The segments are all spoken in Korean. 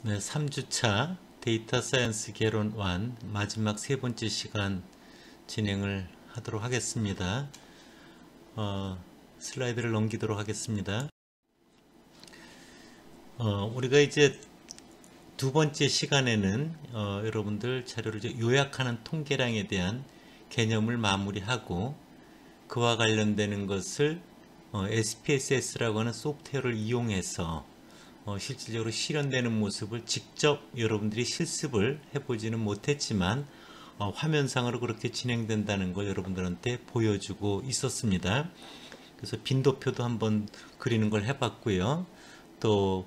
네, 3주차 데이터 사이언스 개론 1 마지막 세 번째 시간 진행을 하도록 하겠습니다. 슬라이드를 넘기도록 하겠습니다. 우리가 이제 두 번째 시간에는 여러분들 자료를 이제 요약하는 통계량에 대한 개념을 마무리하고 그와 관련되는 것을 SPSS라고 하는 소프트웨어를 이용해서 실질적으로 실현되는 모습을 직접 여러분들이 실습을 해보지는 못했지만 화면상으로 그렇게 진행된다는 걸 여러분들한테 보여주고 있었습니다. 그래서 빈도표도 한번 그리는 걸 해봤고요. 또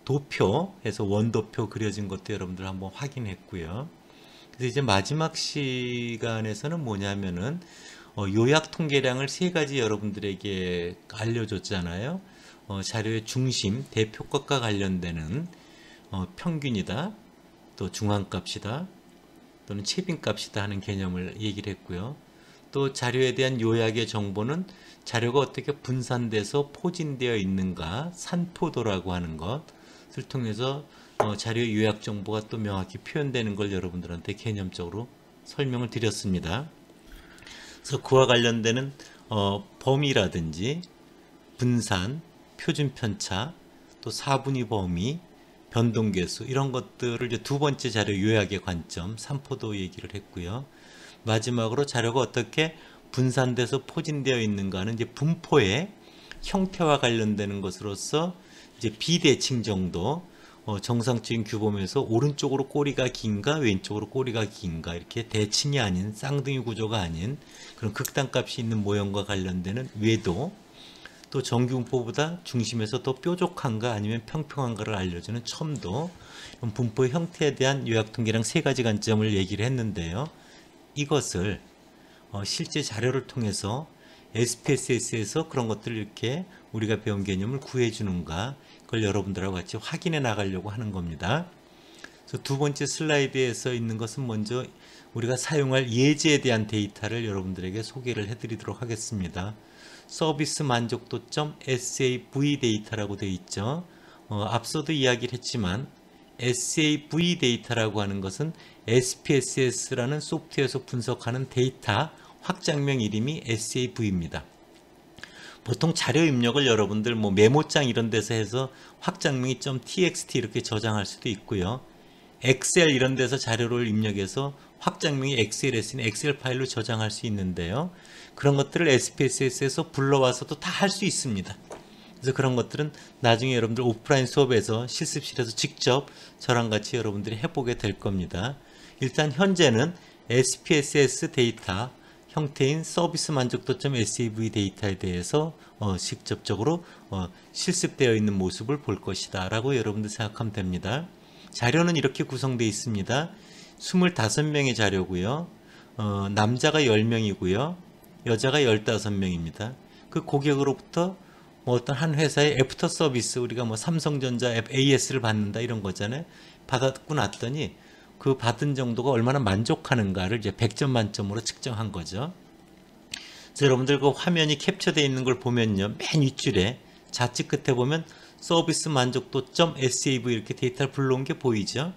도표에서 원도표 그려진 것도 여러분들 한번 확인했고요. 그래서 이제 마지막 시간에서는 뭐냐면은 요약 통계량을 세 가지 여러분들에게 알려줬잖아요. 자료의 중심, 대표값과 관련되는 평균이다, 또 중앙값이다, 또는 최빈값이다 하는 개념을 얘기를 했고요. 또 자료에 대한 요약의 정보는 자료가 어떻게 분산돼서 포진되어 있는가, 산포도라고 하는 것을 통해서 자료의 요약 정보가 또 명확히 표현되는 걸 여러분들한테 개념적으로 설명을 드렸습니다. 그래서 그와 관련되는 범위라든지 분산, 표준 편차, 또 사분위 범위, 변동계수 이런 것들을 이제 두 번째 자료 요약의 관점, 산포도 얘기를 했고요. 마지막으로 자료가 어떻게 분산돼서 포진되어 있는가는 이제 분포의 형태와 관련되는 것으로서 이제 비대칭 정도, 정상적인 규범에서 오른쪽으로 꼬리가 긴가 왼쪽으로 꼬리가 긴가 이렇게 대칭이 아닌 쌍둥이 구조가 아닌 그런 극단값이 있는 모형과 관련되는 외도, 또 정규분포보다 중심에서 더 뾰족한가 아니면 평평한가를 알려주는 첨도, 분포의 형태에 대한 요약통계량 세 가지 관점을 얘기를 했는데요. 이것을 실제 자료를 통해서 SPSS에서 그런 것들을 이렇게 우리가 배운 개념을 구해주는가, 그걸 여러분들하고 같이 확인해 나가려고 하는 겁니다. 그래서 두 번째 슬라이드에서 있는 것은 먼저 우리가 사용할 예제에 대한 데이터를 여러분들에게 소개를 해드리도록 하겠습니다. 서비스 만족도점 SAV 데이터라고 되어 있죠. 앞서도 이야기를 했지만 SAV 데이터라고 하는 것은 SPSS라는 소프트웨어에서 분석하는 데이터 확장명 이름이 SAV입니다. 보통 자료 입력을 여러분들 뭐 메모장 이런 데서 해서 확장명이 .txt 이렇게 저장할 수도 있고요. 엑셀 이런 데서 자료를 입력해서 확장명이 엑셀에 쓰는 엑셀 파일로 저장할 수 있는데요. 그런 것들을 SPSS에서 불러와서도 다 할 수 있습니다. 그래서 그런 것들은 나중에 여러분들 오프라인 수업에서 실습실에서 직접 저랑 같이 여러분들이 해보게 될 겁니다. 일단 현재는 SPSS 데이터 형태인 서비스 만족도점 SAV 데이터에 대해서 직접적으로 실습되어 있는 모습을 볼 것이다 라고 여러분들 생각하면 됩니다. 자료는 이렇게 구성되어 있습니다. 25명의 자료고요. 남자가 10명이고요. 여자가 15명입니다. 그 고객으로부터 뭐 어떤 한 회사의 애프터 서비스, 우리가 뭐 삼성전자 AS를 받는다 이런 거잖아요. 받았고 났더니 그 받은 정도가 얼마나 만족하는가를 이제 100점 만점으로 측정한 거죠. 그래서 여러분들 그 화면이 캡처되어 있는 걸 보면요. 맨 윗줄에 좌측 끝에 보면 서비스 만족도점 SAV 이렇게 데이터를 불러온 게 보이죠.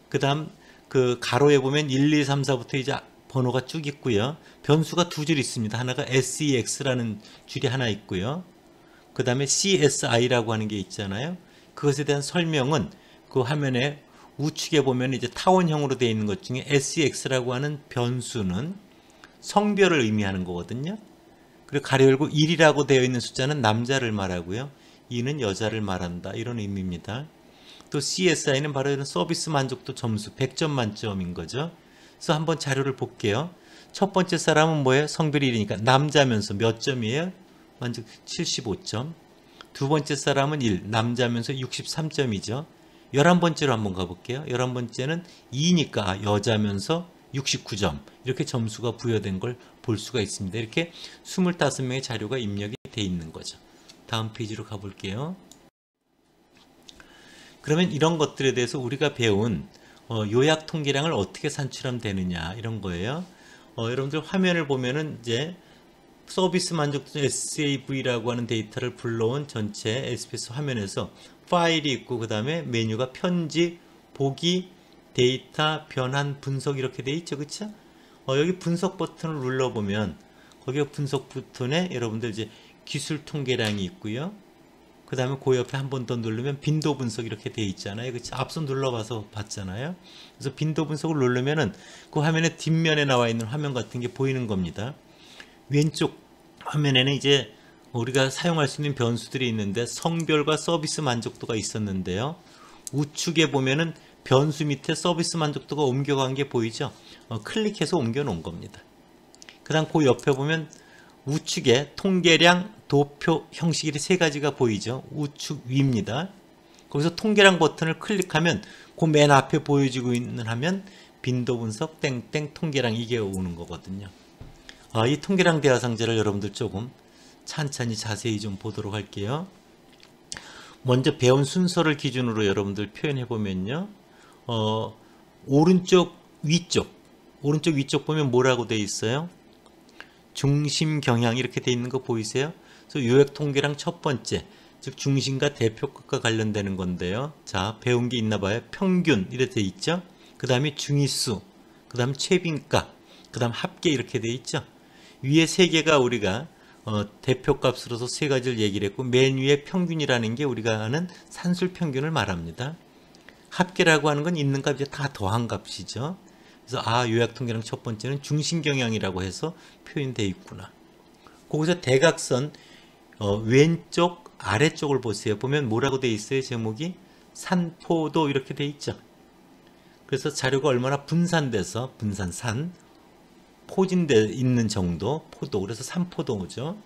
그 다음 그 가로에 보면 1, 2, 3, 4부터 이제 번호가 쭉 있고요. 변수가 두 줄 있습니다. 하나가 SEX라는 줄이 하나 있고요. 그 다음에 CSI라고 하는 게 있잖아요. 그것에 대한 설명은 그 화면에 우측에 보면 이제 타원형으로 되어 있는 것 중에 SEX라고 하는 변수는 성별을 의미하는 거거든요. 그리고 가로 열고 1이라고 되어 있는 숫자는 남자를 말하고요. 2는 여자를 말한다. 이런 의미입니다. 또 CSI는 바로 이런 서비스 만족도 점수 100점 만점인 거죠. 그래서 한번 자료를 볼게요. 첫 번째 사람은 뭐예요? 성별이 1이니까 남자면서 몇 점이에요? 만족 75점. 두 번째 사람은 1, 남자면서 63점이죠. 11번째로 한번 가볼게요. 11번째는 2니까 여자면서 69점. 이렇게 점수가 부여된 걸 볼 수가 있습니다. 이렇게 25명의 자료가 입력이 돼 있는 거죠. 다음 페이지로 가볼게요. 그러면 이런 것들에 대해서 우리가 배운 요약 통계량을 어떻게 산출하면 되느냐 이런 거예요. 여러분들 화면을 보면은 이제 서비스 만족도 SAV라고 하는 데이터를 불러온 전체 SPS 화면에서 파일이 있고 그 다음에 메뉴가 편집, 보기, 데이터, 변환, 분석 이렇게 돼 있죠. 그쵸? 여기 분석 버튼을 눌러보면 거기 분석 버튼에 여러분들 이제 기술 통계량이 있고요. 그 다음에 그 옆에 한 번 더 누르면 빈도 분석 이렇게 돼 있잖아요. 그쵸? 앞서 눌러봐서 봤잖아요. 그래서 빈도 분석을 누르면은 그 화면의 뒷면에 나와 있는 화면 같은 게 보이는 겁니다. 왼쪽 화면에는 이제 우리가 사용할 수 있는 변수들이 있는데 성별과 서비스 만족도가 있었는데요. 우측에 보면은 변수 밑에 서비스 만족도가 옮겨간 게 보이죠? 클릭해서 옮겨 놓은 겁니다. 그 다음 그 옆에 보면 우측에 통계량, 도표, 형식이 세 가지가 보이죠? 우측 위입니다. 거기서 통계량 버튼을 클릭하면 그 맨 앞에 보여지고 있는 화면 빈도 분석 땡땡 통계량 이게 오는 거거든요. 이 통계량 대화상자를 여러분들 조금 찬찬히 자세히 좀 보도록 할게요. 먼저 배운 순서를 기준으로 여러분들 표현해 보면요. 오른쪽 위쪽 보면 뭐라고 되어 있어요? 중심 경향 이렇게 되어 있는 거 보이세요? 그래서 요약 통계량 첫 번째, 즉 중심과 대표값과 관련되는 건데요. 자, 배운 게 있나 봐요. 평균 이렇게 되어 있죠. 그 다음에 중위수, 그 다음 최빈값, 그 다음 합계 이렇게 되어 있죠. 위에 세 개가 우리가 대표값으로서 세 가지를 얘기를 했고 맨 위에 평균이라는 게 우리가 아는 산술 평균을 말합니다. 합계라고 하는 건 있는 값이 다 더한 값이죠. 그래서 요약 통계량 첫 번째는 중심 경향이라고 해서 표현되어 있구나. 거기서 대각선 왼쪽 아래쪽을 보세요. 보면 뭐라고 되어 있어요? 제목이 산포도 이렇게 되어 있죠. 그래서 자료가 얼마나 분산돼서 산 포진되어 있는 정도 포도, 그래서 산포도죠.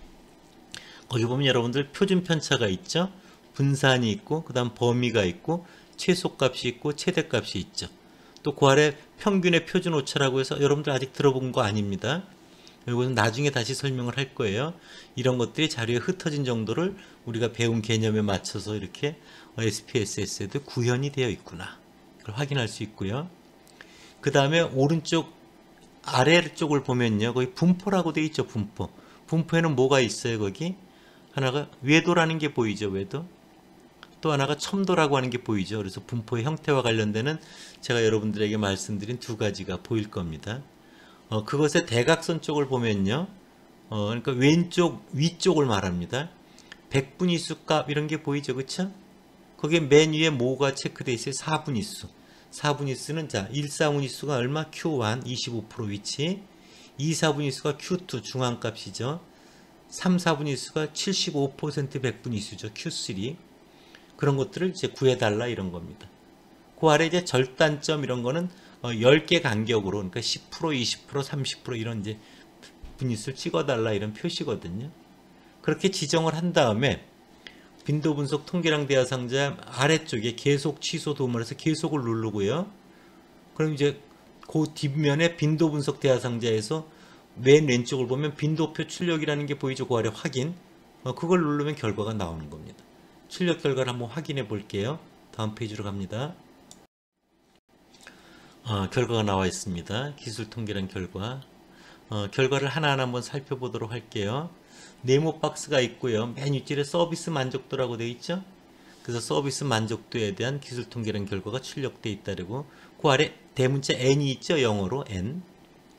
거기 보면 여러분들 표준 편차가 있죠. 분산이 있고 그 다음 범위가 있고 최소값이 있고 최대값이 있죠. 또 그 아래 평균의 표준 오차라고 해서 여러분들 아직 들어본 거 아닙니다. 이것은 나중에 다시 설명을 할 거예요. 이런 것들이 자료에 흩어진 정도를 우리가 배운 개념에 맞춰서 이렇게 SPSS에도 구현이 되어 있구나. 그걸 확인할 수 있고요. 그 다음에 오른쪽 아래쪽을 보면요. 거기 분포라고 되어 있죠. 분포. 분포에는 뭐가 있어요? 거기 하나가 외도라는 게 보이죠. 외도. 또 하나가 첨도라고 하는 게 보이죠. 그래서 분포의 형태와 관련되는 제가 여러분들에게 말씀드린 두 가지가 보일 겁니다. 그것의 대각선 쪽을 보면요. 그러니까 왼쪽 위쪽을 말합니다. 백분위수 값 이런 게 보이죠. 그쵸? 거기에 맨 위에 뭐가 체크되어 있어요? 4분위수. 4분위수는 자 1,4분위수가 얼마? Q1 25% 위치, 2,4분위수가 Q2 중앙값이죠. 3,4분위수가 75% 백분위수죠. Q3. 그런 것들을 이제 구해달라 이런 겁니다. 그 아래 이제 절단점 이런 거는 10개 간격으로, 그러니까 10%, 20%, 30% 이런 이제 분위수를 찍어달라 이런 표시거든요. 그렇게 지정을 한 다음에 빈도 분석 통계량 대화 상자 아래쪽에 계속 취소 도움을 해서 계속을 누르고요. 그럼 이제 그 뒷면에 빈도 분석 대화 상자에서 맨 왼쪽을 보면 빈도표 출력이라는 게 보이죠. 그 아래 확인. 그걸 누르면 결과가 나오는 겁니다. 출력 결과를 한번 확인해 볼게요. 다음 페이지로 갑니다. 결과가 나와 있습니다. 기술 통계량 결과. 결과를 하나하나 한번 살펴보도록 할게요. 네모 박스가 있고요. 맨 윗줄에 서비스 만족도라고 되어 있죠. 그래서 서비스 만족도에 대한 기술 통계량 결과가 출력되어 있다고. 그 아래 대문자 n이 있죠. 영어로 n.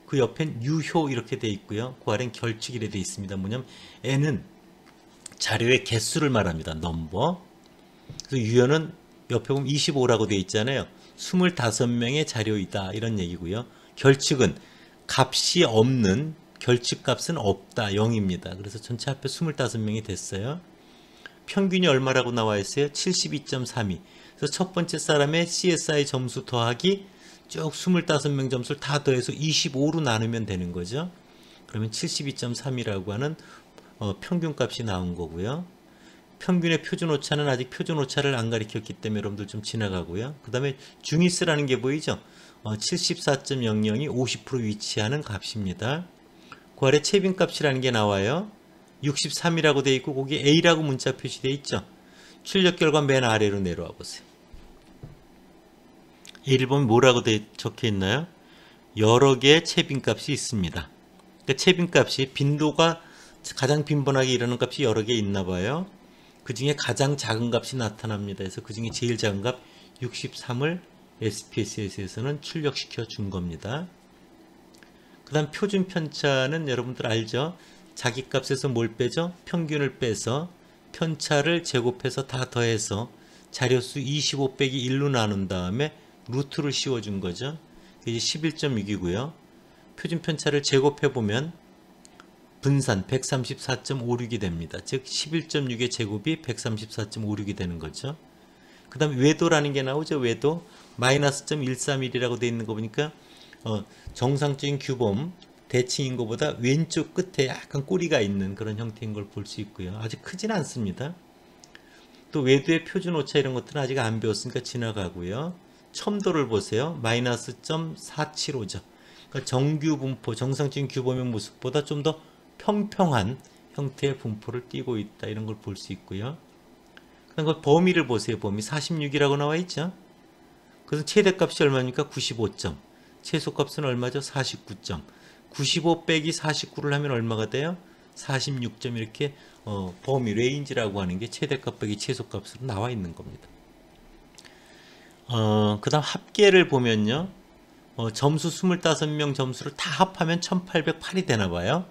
그 옆엔 유효 이렇게 되어 있고요. 그 아래는 결칙이라 되어 있습니다. 뭐냐면 n은 자료의 개수를 말합니다. 넘버. 그래서 유효는 옆에 보면 25라고 되어 있잖아요. 25명의 자료이다 이런 얘기고요. 결칙은 값이 없는, 결칙값은 없다 0입니다. 그래서 전체 합해 25명이 됐어요. 평균이 얼마라고 나와 있어요? 72.32. 그래서 첫 번째 사람의 CSI 점수 더하기 쭉 25명 점수를 다 더해서 25로 나누면 되는 거죠. 그러면 72.3이라고 하는 평균값이 나온 거고요. 평균의 표준 오차는 아직 표준 오차를 안 가리켰기 때문에 여러분들 좀 지나가고요. 그 다음에 중위수라는 게 보이죠? 74.00이 50% 위치하는 값입니다. 그 아래 채빈값이라는 게 나와요. 63이라고 되어 있고 거기에 A라고 문자 표시되어 있죠. 출력 결과 맨 아래로 내려와 보세요. A를 보면 뭐라고 적혀 있나요? 여러 개의 채빈값이 있습니다. 그러니까 채빈값이 빈도가 가장 빈번하게 일어나는 값이 여러 개 있나 봐요. 그 중에 가장 작은 값이 나타납니다. 그래서 그 중에 제일 작은 값 63을 SPSS에서는 출력시켜 준 겁니다. 그 다음 표준 편차는 여러분들 알죠? 자기 값에서 뭘 빼죠? 평균을 빼서 편차를 제곱해서 다 더해서 자료수 25 빼기 1로 나눈 다음에 루트를 씌워준 거죠. 이게 11.6이고요. 표준 편차를 제곱해보면 분산 134.56이 됩니다. 즉 11.6의 제곱이 134.56이 되는 거죠. 그 다음에 외도라는 게 나오죠. 외도 마이너스 0.131이라고 되어 있는 거 보니까 정상적인 규범 대칭인 것보다 왼쪽 끝에 약간 꼬리가 있는 그런 형태인 걸 볼 수 있고요. 아직 크진 않습니다. 또 외도의 표준 오차 이런 것들은 아직 안 배웠으니까 지나가고요. 첨도를 보세요. 마이너스 0.475죠. 그러니까 정규 분포, 정상적인 규범의 모습보다 좀 더 평평한 형태의 분포를 띠고 있다. 이런 걸 볼 수 있고요. 그다음 범위를 보세요. 범위 46이라고 나와 있죠. 그래서 최대값이 얼마입니까? 95점. 최소값은 얼마죠? 49점. 95 빼기 49를 하면 얼마가 돼요? 46점. 이렇게 범위 레인지라고 하는 게 최대값 빼기 최소값으로 나와 있는 겁니다. 그 다음 합계를 보면요. 점수 25명 점수를 다 합하면 1808이 되나 봐요.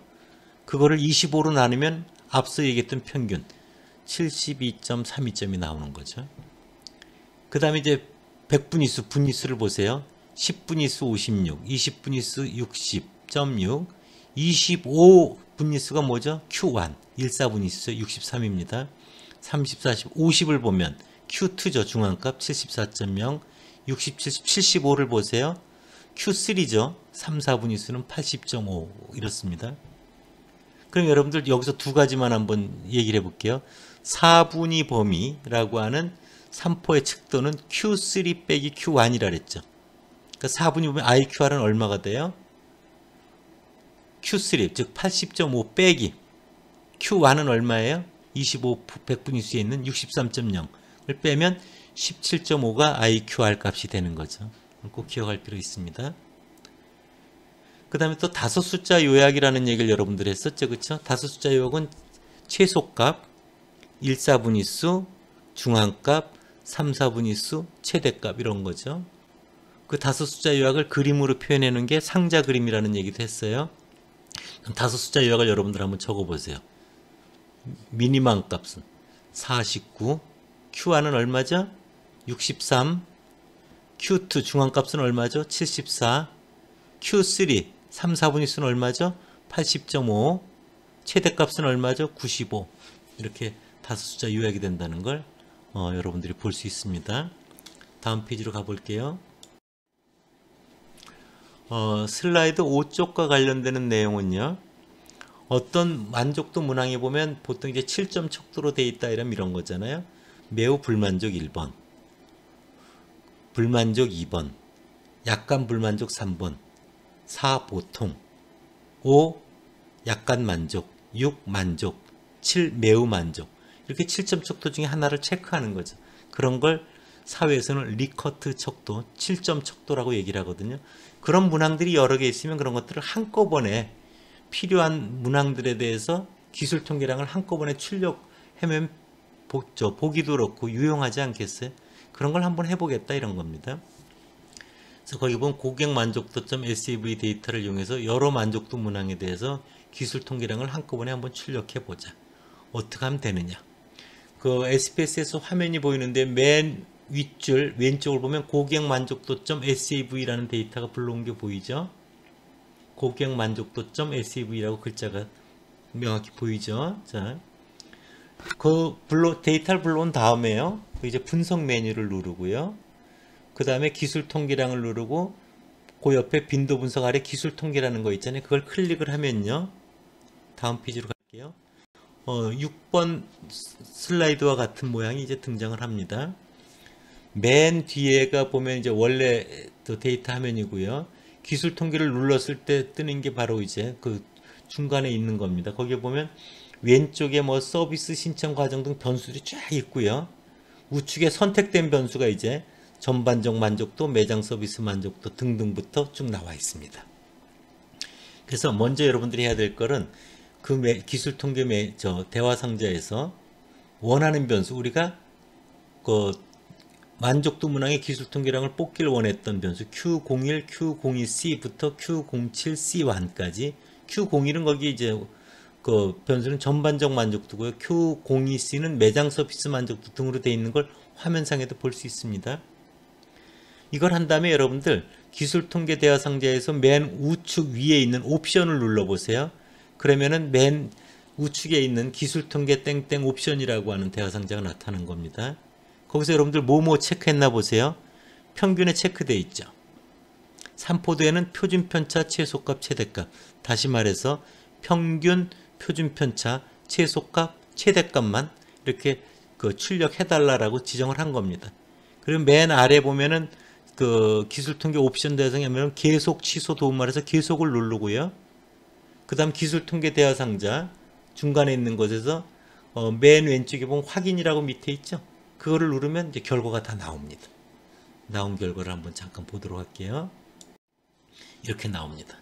그거를 25로 나누면 앞서 얘기했던 평균 72.32점이 나오는 거죠. 그 다음에 이제 100분위수, 분위수를 보세요. 10분위수 56, 20분위수 60.6, 25분위수가 뭐죠? Q1, 14분위수죠. 63입니다. 30, 40, 50을 보면 Q2죠. 중앙값 74.0, 60, 70, 75를 보세요. Q3죠. 3, 4분위수는 80.5 이렇습니다. 그럼 여러분들 여기서 두 가지만 한번 얘기를 해볼게요. 4분위 범위라고 하는 3포의 측도는 Q3 빼기 Q1이라 그랬죠. 그러니까 4분위 보면 IQR은 얼마가 돼요? Q3, 즉 80.5 빼기 Q1은 얼마예요? 25 100분위수에 있는 63.0을 빼면 17.5가 IQR 값이 되는 거죠. 꼭 기억할 필요 있습니다. 그 다음에 또 다섯 숫자 요약이라는 얘기를 여러분들 했었죠. 그렇죠? 다섯 숫자 요약은 최소값, 1, 4분위수, 중앙값, 3, 4분위수, 최대값 이런 거죠. 그 다섯 숫자 요약을 그림으로 표현하는 게 상자 그림이라는 얘기도 했어요. 다섯 숫자 요약을 여러분들 한번 적어보세요. 미니멈 값은 49, Q1은 얼마죠? 63, Q2 중앙값은 얼마죠? 74, Q3 3, 4분위수는 얼마죠? 80.5, 최대값은 얼마죠? 95. 이렇게 다섯 숫자 요약이 된다는 걸 여러분들이 볼 수 있습니다. 다음 페이지로 가볼게요. 슬라이드 5쪽과 관련되는 내용은요. 어떤 만족도 문항에 보면 보통 이제 7점 척도로 되어 있다 이런 거잖아요. 매우 불만족 1번, 불만족 2번, 약간 불만족 3번, 4 보통, 5 약간 만족, 6 만족, 7 매우 만족. 이렇게 7점 척도 중에 하나를 체크하는 거죠. 그런 걸 사회에서는 리커트 척도, 7점 척도라고 얘기를 하거든요. 그런 문항들이 여러 개 있으면 그런 것들을 한꺼번에 필요한 문항들에 대해서 기술 통계량을 한꺼번에 출력하면 보기도 그렇고 유용하지 않겠어요? 그런 걸 한번 해보겠다 이런 겁니다. 그래서 거기 보면 고객 만족도점 SAV 데이터를 이용해서 여러 만족도 문항에 대해서 기술 통계량을 한꺼번에 한번 출력해 보자. 어떻게 하면 되느냐? 그 SPSS 화면이 보이는데 맨 윗줄 왼쪽을 보면 고객 만족도점 SAV라는 데이터가 불러온 게 보이죠? 고객 만족도점 SAV라고 글자가 명확히 보이죠? 자, 그 데이터를 불러온 다음에요. 이제 분석 메뉴를 누르고요. 그 다음에 기술 통계량을 누르고 그 옆에 빈도 분석 아래 기술 통계라는 거 있잖아요. 그걸 클릭을 하면요. 다음 페이지로 갈게요. 6번 슬라이드와 같은 모양이 이제 등장을 합니다. 맨 뒤에가 보면 이제 원래 데이터 화면이고요. 기술 통계를 눌렀을 때 뜨는 게 바로 이제 그 중간에 있는 겁니다. 거기에 보면 왼쪽에 뭐 서비스 신청 과정 등 변수들이 쫙 있고요. 우측에 선택된 변수가 이제 전반적 만족도, 매장 서비스 만족도 등등부터 쭉 나와 있습니다. 그래서 먼저 여러분들이 해야 될 거는 기술 통계 대화 상자에서 원하는 변수, 우리가 그 만족도 문항의 기술 통계량을 뽑기를 원했던 변수 Q01, Q02C부터 Q07C1까지. Q01은 거기 이제 그 변수는 전반적 만족도고요. Q02C는 매장 서비스 만족도 등으로 되어 있는 걸 화면상에도 볼 수 있습니다. 이걸 한 다음에 여러분들 기술 통계 대화 상자에서 맨 우측 위에 있는 옵션을 눌러보세요. 그러면은 맨 우측에 있는 기술 통계 땡땡 옵션이라고 하는 대화 상자가 나타나는 겁니다. 거기서 여러분들 뭐뭐 체크했나 보세요. 평균에 체크되어 있죠. 삼포도에는 표준 편차, 최소값, 최대값. 다시 말해서 평균, 표준 편차, 최소값, 최대값만 이렇게 그 출력해달라고 지정을 한 겁니다. 그리고 맨 아래 보면은 그 기술 통계 옵션 대상에 하면 계속, 취소, 도움말에서 계속을 누르고요. 그 다음 기술 통계 대화 상자 중간에 있는 곳에서 맨 왼쪽에 보면 확인이라고 밑에 있죠. 그거를 누르면 이제 결과가 다 나옵니다. 나온 결과를 한번 잠깐 보도록 할게요. 이렇게 나옵니다.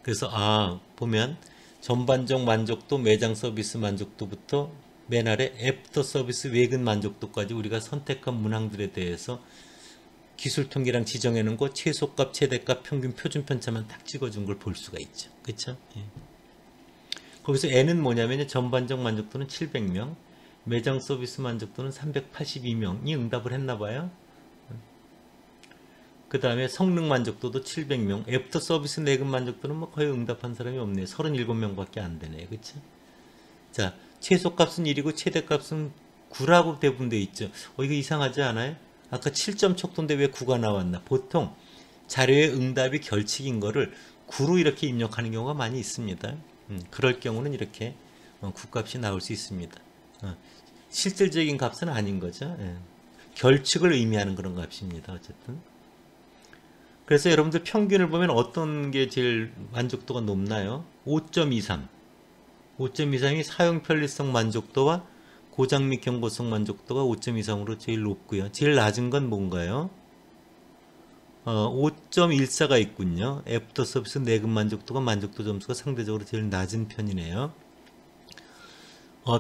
그래서 보면 전반적 만족도, 매장 서비스 만족도부터 맨 아래 애프터 서비스 외근 만족도까지 우리가 선택한 문항들에 대해서 기술 통계량 지정해 놓은 거 최소값, 최대값, 평균, 표준 편차만 딱 찍어준 걸 볼 수가 있죠. 그렇죠? 예. 거기서 N은 뭐냐면 전반적 만족도는 700명, 매장 서비스 만족도는 382명이 응답을 했나 봐요. 그 다음에 성능 만족도도 700명, 애프터 서비스 내근 만족도는 뭐 거의 응답한 사람이 없네요. 37명밖에 안 되네요. 그렇죠? 자, 최소값은 1이고 최대값은 9라고 대분되어 있죠. 이거 이상하지 않아요? 아까 7점 척도인데 왜 9가 나왔나? 보통 자료의 응답이 결칙인 거를 9로 이렇게 입력하는 경우가 많이 있습니다. 그럴 경우는 이렇게 9값이 나올 수 있습니다. 실질적인 값은 아닌 거죠. 예. 결칙을 의미하는 그런 값입니다. 어쨌든. 그래서 여러분들 평균을 보면 어떤 게 제일 만족도가 높나요? 5.23. 5.23이 사용 편리성 만족도와 고장 및 경고성 만족도가 5.23으로 제일 높고요. 제일 낮은 건 뭔가요? 5.14가 있군요. 애프터 서비스 내근 만족도가 만족도 점수가 상대적으로 제일 낮은 편이네요.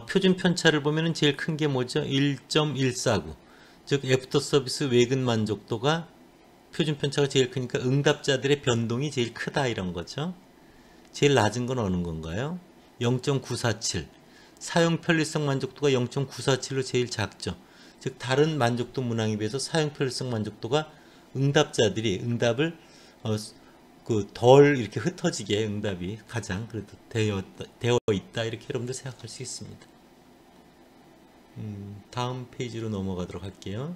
표준 편차를 보면 제일 큰 게 뭐죠? 1.149. 즉 애프터 서비스 외근 만족도가 표준 편차가 제일 크니까 응답자들의 변동이 제일 크다 이런 거죠. 제일 낮은 건 어느 건가요? 0.947. 사용 편리성 만족도가 0.947로 제일 작죠. 즉 다른 만족도 문항에 비해서 사용 편리성 만족도가 응답자들이 응답을 덜 이렇게 흩어지게 응답이 가장 그래도 되어 있다 이렇게 여러분들 생각할 수 있습니다. 다음 페이지로 넘어가도록 할게요.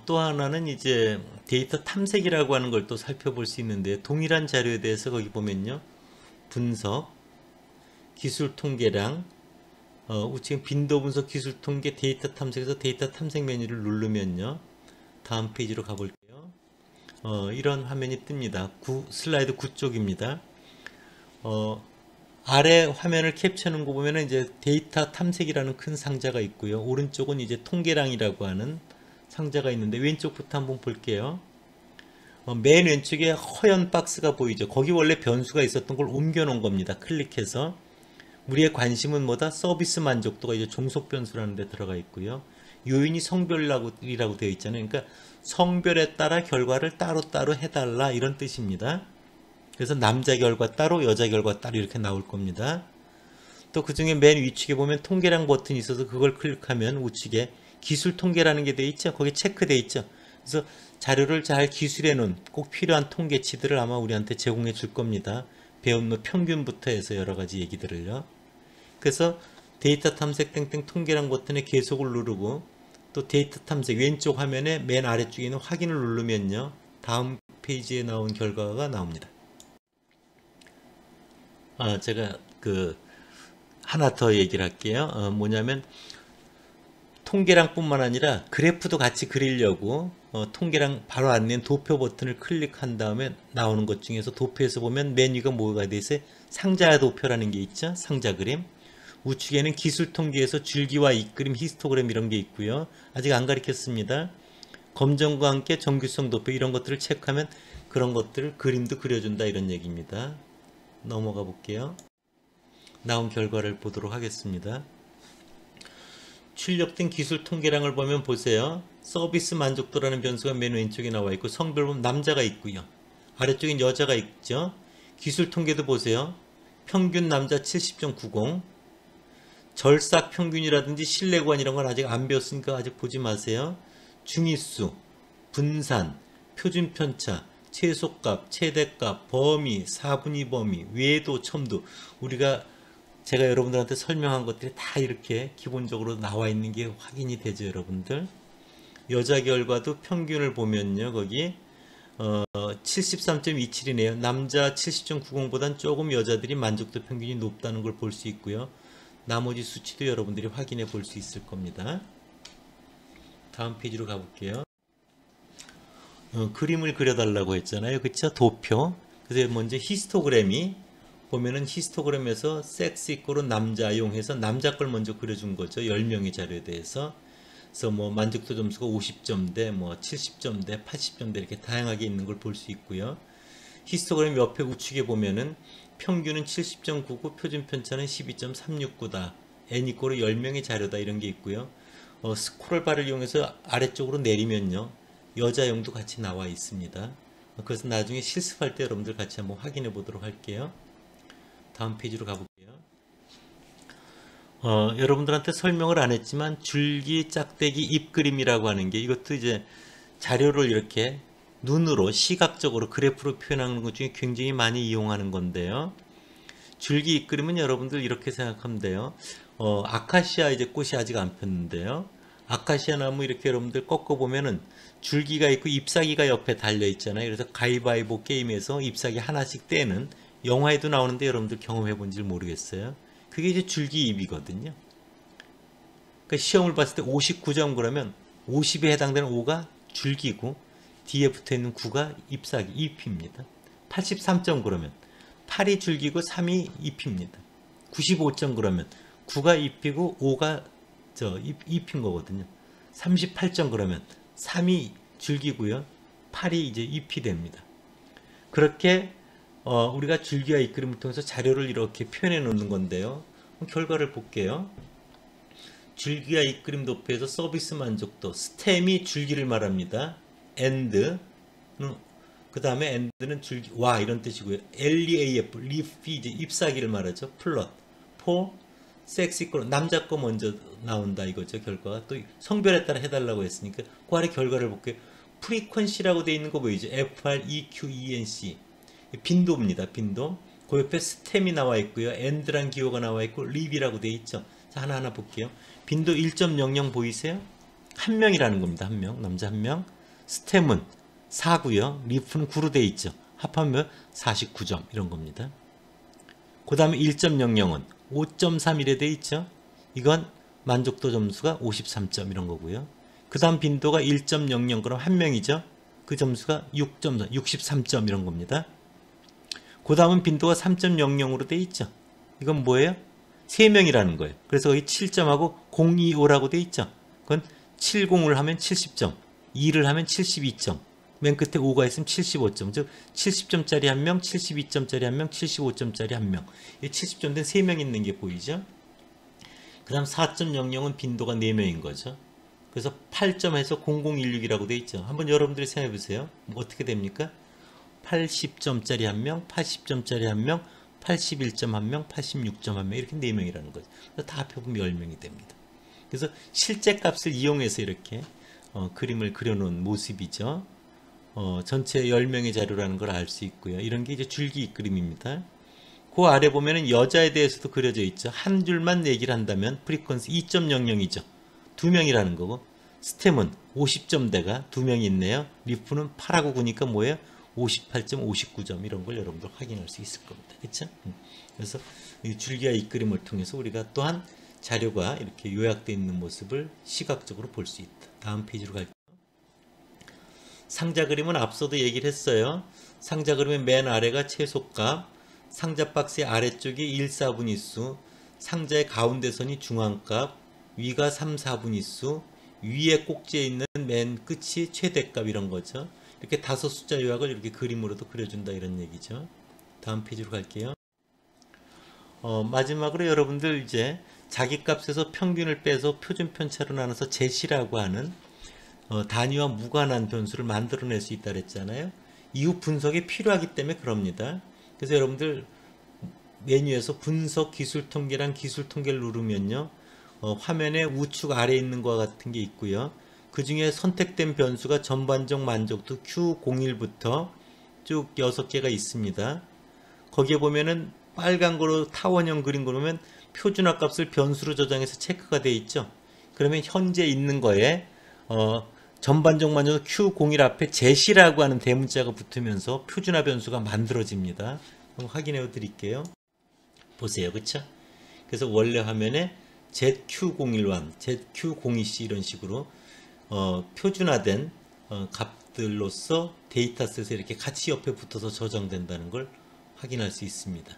또 하나는 이제 데이터 탐색이라고 하는 걸 또 살펴볼 수 있는데 동일한 자료에 대해서 거기 보면요. 분석, 기술 통계량, 우측 빈도 분석 기술 통계 데이터 탐색에서 데이터 탐색 메뉴를 누르면요. 다음 페이지로 가볼게요. 이런 화면이 뜹니다. 슬라이드 9쪽입니다. 아래 화면을 캡처하는 거 보면은 이제 데이터 탐색이라는 큰 상자가 있고요. 오른쪽은 이제 통계량이라고 하는 상자가 있는데 왼쪽부터 한번 볼게요. 맨 왼쪽에 허연 박스가 보이죠. 거기 원래 변수가 있었던 걸 옮겨 놓은 겁니다. 클릭해서 우리의 관심은 뭐다? 서비스 만족도가 이제 종속 변수라는 데 들어가 있고요. 요인이 성별이라고 되어 있잖아요. 그러니까 성별에 따라 결과를 따로따로 해달라 이런 뜻입니다. 그래서 남자 결과 따로 여자 결과 따로 이렇게 나올 겁니다. 또 그 중에 맨 위쪽에 보면 통계량 버튼이 있어서 그걸 클릭하면 우측에 기술 통계라는 게 되어 있죠. 거기 체크되어 있죠. 그래서 자료를 잘 기술해 놓은 꼭 필요한 통계치들을 아마 우리한테 제공해 줄 겁니다. 배운 평균부터 해서 여러 가지 얘기들을요. 그래서 데이터 탐색 땡땡 통계량 버튼에 계속을 누르고 또 데이터 탐색 왼쪽 화면에 맨 아래쪽에 있는 확인을 누르면요. 다음 페이지에 나온 결과가 나옵니다. 제가 하나 더 얘기를 할게요. 뭐냐면 통계량뿐만 아니라 그래프도 같이 그리려고 통계량 바로 안에 있는 도표 버튼을 클릭한 다음에 나오는 것 중에서 도표에서 보면 메뉴가 뭐가 돼 있어요? 상자 도표라는 게 있죠. 상자 그림. 우측에는 기술 통계에서 줄기와 입그림, 히스토그램 이런 게 있고요. 아직 안 가르쳤습니다. 검정과 함께 정규성 도표 이런 것들을 체크하면 그런 것들을 그림도 그려준다 이런 얘기입니다. 넘어가 볼게요. 나온 결과를 보도록 하겠습니다. 출력된 기술 통계량을 보면 보세요. 서비스 만족도라는 변수가 맨 왼쪽에 나와 있고 성별 보면 남자가 있고요. 아래쪽엔 여자가 있죠. 기술 통계도 보세요. 평균 남자 70.90, 절삭 평균이라든지 실내관 이런 건 아직 안 배웠으니까 아직 보지 마세요. 중위수, 분산, 표준 편차, 최소값, 최대값, 범위, 4분위 범위, 외도, 첨도, 제가 여러분들한테 설명한 것들이 다 이렇게 기본적으로 나와 있는 게 확인이 되죠, 여러분들. 여자 결과도 평균을 보면요, 거기 73.27이네요. 남자 70.90보단 조금 여자들이 만족도 평균이 높다는 걸 볼 수 있고요. 나머지 수치도 여러분들이 확인해 볼 수 있을 겁니다. 다음 페이지로 가볼게요. 그림을 그려달라고 했잖아요. 그쵸? 도표. 그래서 먼저 히스토그램이 보면은 히스토그램에서 섹스 이꼬르 남자용 해서 남자 걸 먼저 그려준 거죠. 10명의 자료에 대해서. 그래서 뭐 만족도 점수가 50점대, 뭐 70점대, 80점대 이렇게 다양하게 있는 걸 볼 수 있고요. 히스토그램 옆에 우측에 보면은 평균은 70.99, 표준 편차는 12.369다. n 이꼬르 10명의 자료다 이런 게 있고요. 스크롤 바를 이용해서 아래쪽으로 내리면요. 여자용도 같이 나와 있습니다. 그래서 나중에 실습할 때 여러분들 같이 한번 확인해 보도록 할게요. 다음 페이지로 가볼게요. 여러분들한테 설명을 안 했지만 줄기, 짝대기, 잎그림이라고 하는 게 이것도 이제 자료를 이렇게 눈으로 시각적으로 그래프로 표현하는 것 중에 굉장히 많이 이용하는 건데요. 줄기, 잎그림은 여러분들 이렇게 생각하면 돼요. 아카시아 이제 꽃이 아직 안 폈는데요. 아카시아 나무 이렇게 여러분들 꺾어 보면은 줄기가 있고 잎사귀가 옆에 달려 있잖아요. 그래서 가위바위보 게임에서 잎사귀 하나씩 떼는 영화에도 나오는데 여러분들 경험해 본지 모르겠어요. 그게 이제 줄기잎이거든요. 그러니까 시험을 봤을 때 59점 그러면 50에 해당되는 5가 줄기고 뒤에 붙어 있는 9가 잎사귀, 잎입니다. 83점 그러면 8이 줄기고 3이 잎입니다. 95점 그러면 9가 잎이고 5가 잎인 거거든요. 38점 그러면 3이 줄기고요. 8이 이제 잎이 됩니다. 그렇게 우리가 줄기와 잎그림을 통해서 자료를 이렇게 표현해 놓는 건데요. 결과를 볼게요. 줄기와 잎그림 도표에서 서비스 만족도, 스템이 줄기를 말합니다. and, 그 다음에 and는 줄기, 와 이런 뜻이고요. leaf, leaf이 이제 잎사귀를 말하죠. 플롯, for, 섹스 이꼴 남자 거 먼저 나온다 이거죠. 결과가 또 성별에 따라 해달라고 했으니까 그 아래 결과를 볼게요. 프리퀀시라고 되어 있는 거 보이죠. frequency 빈도입니다. 빈도. 그 옆에 스템이 나와 있고요. and란 기호가 나와 있고 live이라고 되어 있죠. 자, 하나하나 볼게요. 빈도 1.00 보이세요? 한 명이라는 겁니다. 한 명. 남자 한 명. 스템은 4고요. 리프는 9로 되어 있죠. 합하면 49점 이런 겁니다. 그 다음에 1.00은 5.31에 되어 있죠. 이건 만족도 점수가 53점 이런 거고요. 그 다음 빈도가 1.00 그럼 한 명이죠. 그 점수가 6.4, 63점 이런 겁니다. 그 다음은 빈도가 3.00으로 되어 있죠. 이건 뭐예요? 3명이라는 거예요. 그래서 거기 7점하고 025라고 되어 있죠. 그건 70을 하면 70점, 2를 하면 72점, 맨 끝에 5가 있으면 75점, 즉 70점짜리 한 명, 72점짜리 한 명, 75점짜리 한 명. 이 70점 된 3명 있는 게 보이죠? 그 다음 4.00은 빈도가 4명인 거죠. 그래서 8점에서 0016이라고 되어 있죠. 한번 여러분들이 생각해 보세요. 어떻게 됩니까? 80점짜리 한 명, 80점짜리 한 명, 81점 한 명, 86점 한 명 이렇게 4명이라는 거죠. 다 합해보면 10명이 됩니다. 그래서 실제 값을 이용해서 이렇게 그림을 그려놓은 모습이죠. 전체 10명의 자료라는 걸 알 수 있고요. 이런 게 이제 줄기 그림입니다. 그 아래 보면은 여자에 대해서도 그려져 있죠. 한 줄만 얘기를 한다면 프리퀀시 2.00이죠. 2명이라는 거고 스템은 50점대가 2명이 있네요. 리프는 8하고 9니까 뭐예요? 58점, 59점 이런 걸 여러분들 확인할 수 있을 겁니다. 그렇죠? 그래서 이 줄기와 이 그림을 통해서 우리가 또한 자료가 이렇게 요약되어 있는 모습을 시각적으로 볼 수 있다. 다음 페이지로 갈게요. 상자 그림은 앞서도 얘기를 했어요. 상자 그림의 맨 아래가 최소값, 상자 박스의 아래쪽이 1, 4분위수, 상자의 가운데 선이 중앙값, 위가 3, 4분위수, 위에 꼭지에 있는 맨 끝이 최대값 이런 거죠. 이렇게 5 숫자 요약을 이렇게 그림으로도 그려준다 이런 얘기죠. 다음 페이지로 갈게요. 마지막으로 여러분들 이제 자기값에서 평균을 빼서 표준 편차로 나눠서 제시라고 하는 단위와 무관한 변수를 만들어낼 수 있다 그랬잖아요. 이후 분석이 필요하기 때문에 그럽니다. 그래서 여러분들 메뉴에서 분석 기술 통계랑 기술 통계를 누르면요. 화면에 우측 아래에 있는 것과 같은 게 있고요. 그 중에 선택된 변수가 전반적 만족도 Q01부터 쭉 6개가 있습니다. 거기에 보면은 빨간 거로 타원형 그린 거 보면 표준화 값을 변수로 저장해서 체크가 되어 있죠. 그러면 현재 있는 거에 전반적 만족도 Q01 앞에 제시라고 하는 대문자가 붙으면서 표준화 변수가 만들어집니다. 한번 확인해 드릴게요. 보세요. 그쵸? 그래서 원래 화면에 ZQ01, ZQ02C 이런 식으로 표준화된 값들로서 데이터셋에 이렇게 같이 옆에 붙어서 저장된다는 걸 확인할 수 있습니다.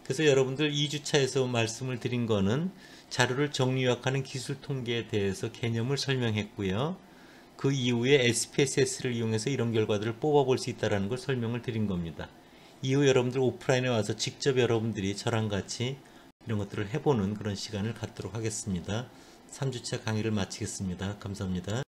그래서 여러분들 2주차에서 말씀을 드린 거는 자료를 정리 요약하는 기술 통계에 대해서 개념을 설명했고요. 그 이후에 SPSS를 이용해서 이런 결과들을 뽑아볼 수 있다는 걸 설명을 드린 겁니다. 이후 여러분들 오프라인에 와서 직접 여러분들이 저랑 같이 이런 것들을 해보는 그런 시간을 갖도록 하겠습니다. 3주차 강의를 마치겠습니다. 감사합니다.